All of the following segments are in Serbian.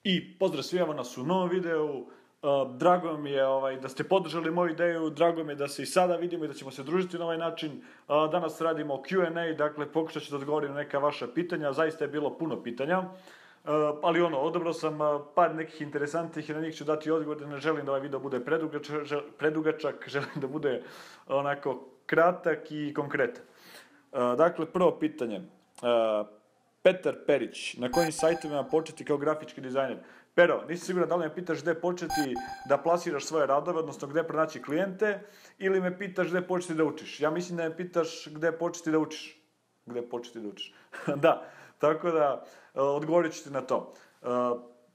I pozdrav svima nas u novom videu. Drago mi je da ste podržali moju ideju, drago mi je da se i sada vidimo i da ćemo se družiti na ovaj način. Danas radimo Q&A, dakle pokušat ću da odgovorim na neka vaša pitanja, zaista je bilo puno pitanja. Ali odabrao sam par nekih interesantnih i na njih ću dati odgovor, ne želim da ovaj video bude predugačak, želim da bude onako kratak i konkretan. Dakle, prvo pitanje. Petar Perić, na kojim sajtovima početi kao grafički dizajner? Pero, nisi siguran da li me pitaš gde početi da plasiraš svoje radove, odnosno gde pronaći klijente, ili me pitaš gde početi da učiš? Ja mislim da me pitaš gde početi da učiš. Gde početi da učiš? Da, tako da odgovorit ću ti na to.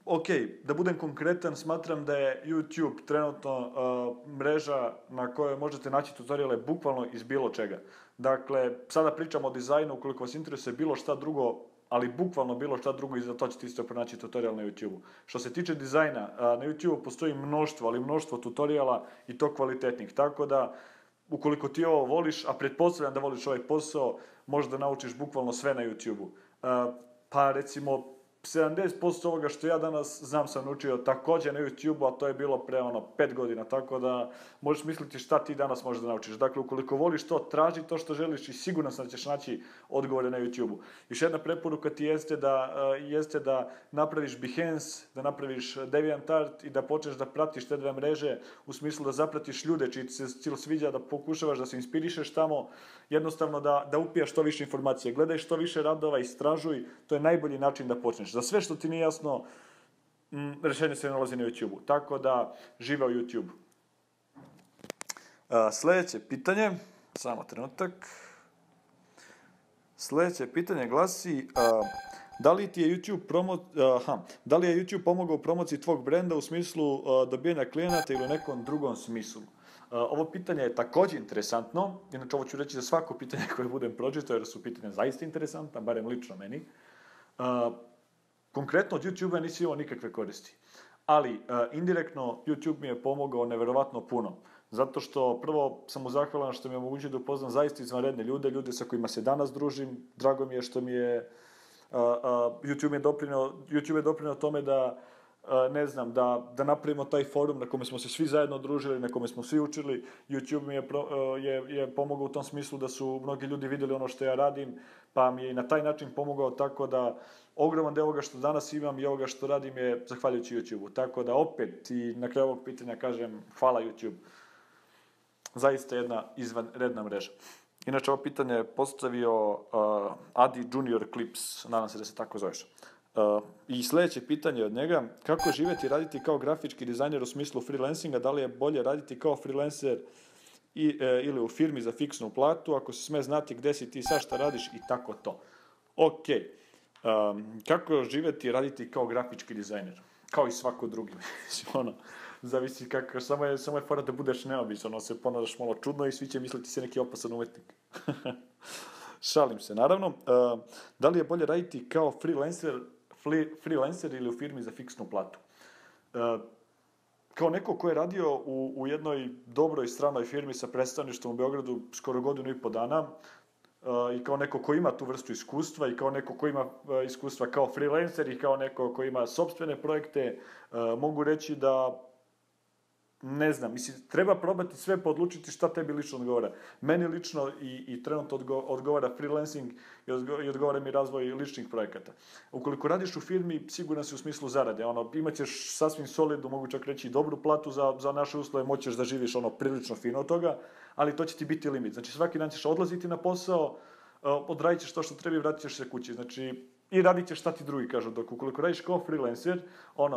Ok, da budem konkretan, smatram da je YouTube trenutno mreža na kojoj možete naći tutoriale bukvalno iz bilo čega. Dakle, sada pričamo o dizajnu, ukoliko vas interesuje bilo šta drugo, ali bukvalno bilo šta drugo i za to ćete isto pronaći tutorial na YouTube-u. Što se tiče dizajna, na YouTube-u postoji mnoštvo tutoriala i to kvalitetnih, tako da ukoliko ti ovo voliš, a pretpostavljam da voliš ovaj posao, možeš da naučiš bukvalno sve na YouTube-u. Pa recimo, 70% ovoga što ja danas znam sam naučio takođe na YouTube-u, a to je bilo pre 5 godina, tako da možeš misliti šta ti danas možeš da naučiš. Dakle, ukoliko voliš to, traži to što želiš i sigurno sam da ćeš naći odgovore na YouTube-u. Još jedna preporuka ti jeste da napraviš Behance, da napraviš DeviantArt i da počneš da pratiš te dve mreže, u smislu da zapratiš ljude čiji ti se stil sviđa, da pokušavaš da se inspirišeš tamo, jednostavno da upijaš što više informacije. Gledaj što više radova, istražuj, to je najbolji način da počneš. Za sve što ti nije jasno, rešenje se nalazi na YouTube-u. Tako da, živeo YouTube. Sledeće pitanje, samo trenutak. Sledeće pitanje glasi, da li je YouTube pomogao u promociji tvog brenda u smislu dobijanja klijenata ili u nekom drugom smislu? Ovo pitanje je takođe interesantno, inače ovo ću reći za svako pitanje koje budem pročitao, jer su pitanja zaista interesantna, barem lično meni. Konkretno od YouTube-a nisi imao nikakve koristi, ali indirektno YouTube mi je pomogao neverovatno puno, zato što prvo sam mu zahvalan što mi je omogućio da upoznam zaista izvanredne ljude sa kojima se danas družim, drago mi je što mi je YouTube je doprineo tome da da napravimo taj forum na kome smo se svi zajedno družili, na kome smo svi učili. YouTube mi je pomogao u tom smislu da su mnogi ljudi videli ono što ja radim, pa mi je i na taj način pomogao, tako da ogroman deo ovoga što danas imam i ovoga što radim je zahvaljujući YouTube-u. Tako da opet i na kraju ovog pitanja kažem hvala YouTube. Zaista jedna izvanredna mreža. Inače, ovo pitanje je postavio Adi Junior Clips, nadam se da se tako zoveš. I sledeće pitanje od njega, kako živeti i raditi kao grafički dizajner u smislu freelancinga, da li je bolje raditi kao freelancer ili u firmi za fiksnu platu, ako se sme znati gde si ti sad šta radiš i tako to. Ok, kako živeti i raditi kao grafički dizajner? Kao i svako drugi, zavisi kako, samo je fora da budeš neobičan, se ponašaš malo čudno i svi će misliti se neki opasan umetnik. Šalim se, naravno. Da li je bolje raditi kao freelancer ili u firmi za fiksnu platu? Kao neko ko je radio u jednoj dobroj stranoj firmi sa predstavništvom u Beogradu skoro 1.5 godina, i kao neko ko ima tu vrstu iskustva i kao neko ko ima iskustva kao freelancer i kao neko ko ima sopstvene projekte, mogu reći da ne znam, treba probati sve pa odlučiti šta tebi lično odgovara. Meni lično i trenutno odgovara freelancing i odgovara mi razvoj ličnih projekata. Ukoliko radiš u firmi, siguran si u smislu zarade. Imaćeš sasvim solidnu, mogu čak reći, dobru platu za naše uslove, moćeš da živiš prilično fino od toga, ali to će ti biti limit. Znači, svaki dan ćeš odlaziti na posao, odradit ćeš to što treba i vratit ćeš se kući. Znači, i radit ćeš šta ti drugi kažu, dok ukoliko radiš kao freelancer,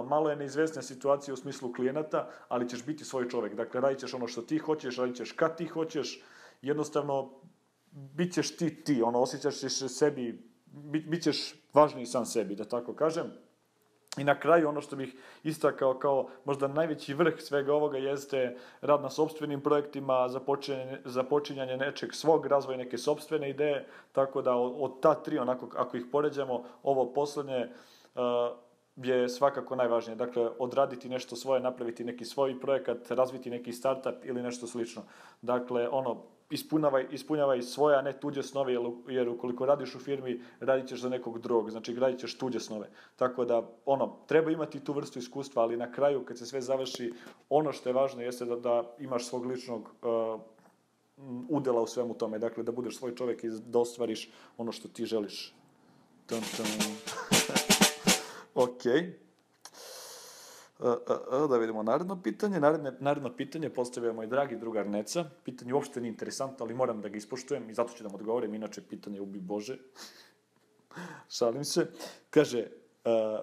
malo je neizvesna situacija u smislu klijenata, ali ćeš biti svoj čovek. Dakle, radit ćeš ono što ti hoćeš, radit ćeš kad ti hoćeš, jednostavno, bit ćeš ti, osjećaš se sebi, bit ćeš važniji sam sebi, da tako kažem. I na kraju, ono što bih istakao kao možda najveći vrh svega ovoga jeste rad na sopstvenim projektima, započinjanje nečeg svog, razvoj neke sopstvene ideje, tako da od ta tri, onako, ako ih poređamo, ovo poslednje je svakako najvažnije. Dakle, odraditi nešto svoje, napraviti neki svoj projekat, razviti neki startup ili nešto slično. Dakle, ispunjavaj svoje, a ne tuđe snove, jer ukoliko radiš u firmi, radit ćeš za nekog drugog, znači gradit ćeš tuđe snove. Tako da, treba imati tu vrstu iskustva, ali na kraju, kad se sve završi, ono što je važno jeste da imaš svog ličnog udela u svemu tome, dakle, da budeš svoj čovjek i da ostvariš ono što ti želiš. Okej. Da vidimo naredno pitanje. Naredno pitanje postavio moj dragi drugar Neca. Pitanje uopšte nije interesantno, ali moram da ga ispoštujem i zato ću da mu odgovorim, inače pitanje ubi Bože. Šalim se. Kaže,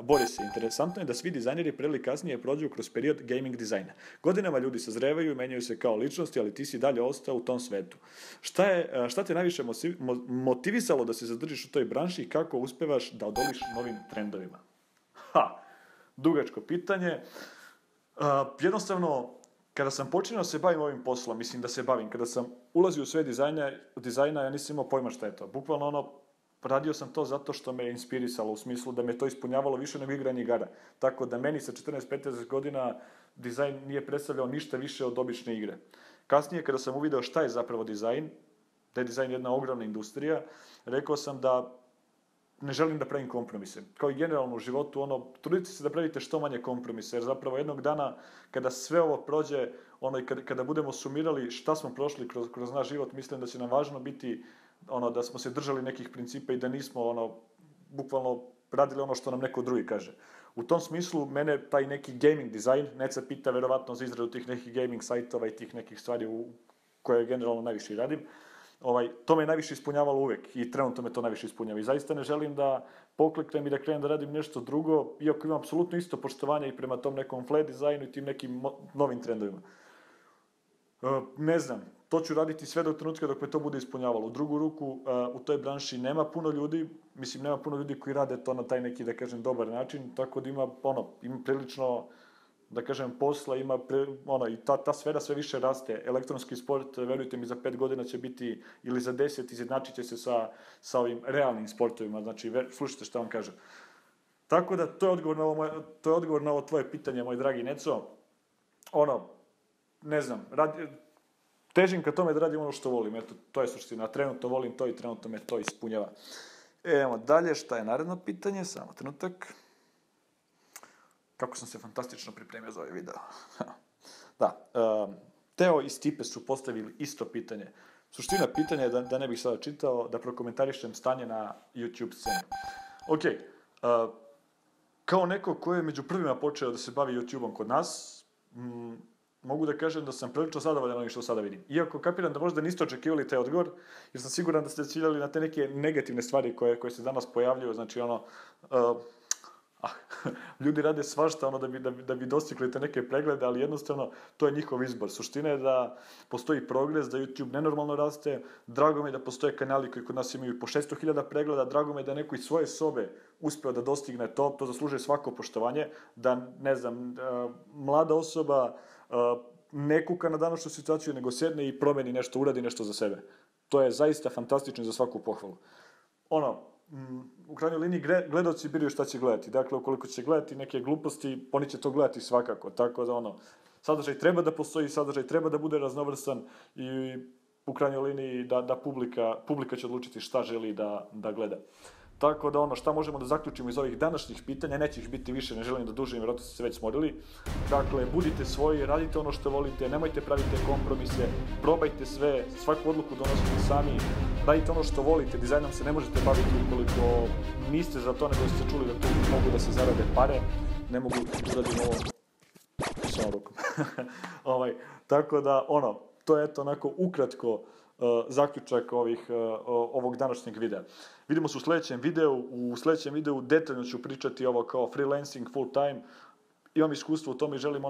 Boris, interesantno je da svi dizajneri pre ili kasnije prođu kroz period gaming dizajna. Godinama ljudi sazrevaju i menjaju se kao ličnosti, ali ti si dalje ostao u tom svetu. Šta te najviše motivisalo da se zadržiš u toj branši i kako uspevaš da odoliš novim trendovima? Dugačko pitanje. Jednostavno, kada sam počinao se bavim ovim poslom, mislim da se bavim, kada sam ulazio u sve dizajna, ja nisam imao pojma šta je to. Bukvalno radio sam to zato što me je inspirisalo, u smislu da me to ispunjavalo više nego igranje igara. Tako da meni sa 14-15 godina dizajn nije predstavljao ništa više od obične igre. Kasnije, kada sam uvideo šta je zapravo dizajn, da je dizajn jedna ogromna industrija, rekao sam da ne želim da pravim kompromise. Kao i generalno u životu, trudite se da pravite što manje kompromise, jer zapravo jednog dana, kada sve ovo prođe, i kada budemo sumirali šta smo prošli kroz naš život, mislim da će nam važno biti da smo se držali nekih principa i da nismo bukvalno radili ono što nam neko drugi kaže. U tom smislu, mene taj neki gaming dizajn, Neca pita verovatno za izradu tih nekih gaming sajtova i tih nekih stvari koje generalno najviše radim, to me je najviše ispunjavalo uvek i trenutno me to najviše ispunjava. I zaista ne želim da pokleknem i da krenem da radim nešto drugo, iako imam apsolutno isto poštovanje i prema tom nekom flat dizajnu i tim nekim novim trendovima. Ne znam, to ću raditi sve do trenutka dok me to bude ispunjavalo. U drugu ruku, u toj branši nema puno ljudi, koji rade to na taj neki, da kažem, dobar način, tako da ima prilično, da kažem, posla, i ta sfera sve više raste. Elektronski sport, verujte mi, za 5 godina će biti, ili za 10, izjednačit će se sa ovim realnim sportovima, znači, slušajte šta vam kažem. Tako da, to je odgovor na ovo tvoje pitanje, moj dragi Neco. Ne znam, težim ka tome da radim ono što volim, eto, to je suština, trenutno volim to i trenutno me to ispunjava. Evo dalje, šta je naredno pitanje, samo trenutak. Kako sam se fantastično pripremio za ovaj video. Da, Teo i Stipe su postavili isto pitanje. Suština pitanja je, da ne bih sada čitao, da prokomentarišem stanje na YouTube sceni. Okej, kao neko ko je među prvima počeo da se bavi YouTube-om kod nas, mogu da kažem da sam prilično zadovoljan onim što sada vidim. Iako kapiram da možda niste očekivali taj odgovor, jer sam siguran da ste ciljali na te neke negativne stvari koje se danas pojavljuju, znači ljudi rade svašta da bi dostigli te neke preglede, ali jednostavno to je njihov izbor. Suština je da postoji progres, da YouTube nenormalno raste, drago mi je da postoje kanali koji kod nas imaju po 600.000 pregleda, drago mi je da neko iz svoje sobe uspeo da dostigne to zaslužuje svako poštovanje, da, ne znam, mlada osoba ne kuka na današnju situaciju, nego sedne i promeni nešto, uradi nešto za sebe. To je zaista fantastično za svaku pohvalu. U krajnjoj liniji gledalci biraju šta će gledati. Dakle, ukoliko će gledati neke gluposti, oni će to gledati svakako. Tako da, sadržaj treba da postoji, sadržaj treba da bude raznovrstan i u krajnjoj liniji da publika će odlučiti šta želi da gleda. Tako da, šta možemo da zaključimo iz ovih današnjih pitanja, neće ih biti više, ne želim da dužim, vjerojatno ste se već smorili. Dakle, budite svoji, radite ono što volite, nemojte pravite kompromise, probajte sve, svaku odluku donosite sami, radite ono što volite, dizajnom se ne možete baviti ukoliko niste za to, nego ste čuli da tu mogu da se zarade pare, ne mogu da uradim ovo samo rukom. Tako da, to je eto onako ukratko zaključak ovog današnjeg videa. Vidimo se u sledećem videu. U sledećem videu detaljno ću pričati ovo kao freelancing full time. Imam iskustvo u tome i želim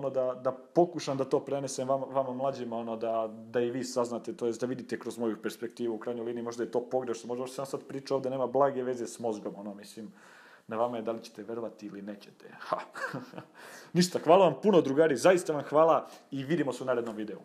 da pokušam da to prenesem vama mlađima, da i vi saznate, to je da vidite kroz moju perspektivu. U krajnjoj liniji možda je to pogrešno, možda sam sad pričao ovde, nema blage veze s mozgom, mislim, na vama je da li ćete verovati ili nećete. Ništa, hvala vam puno drugari, zaista vam hvala i vidimo se u narednom videu.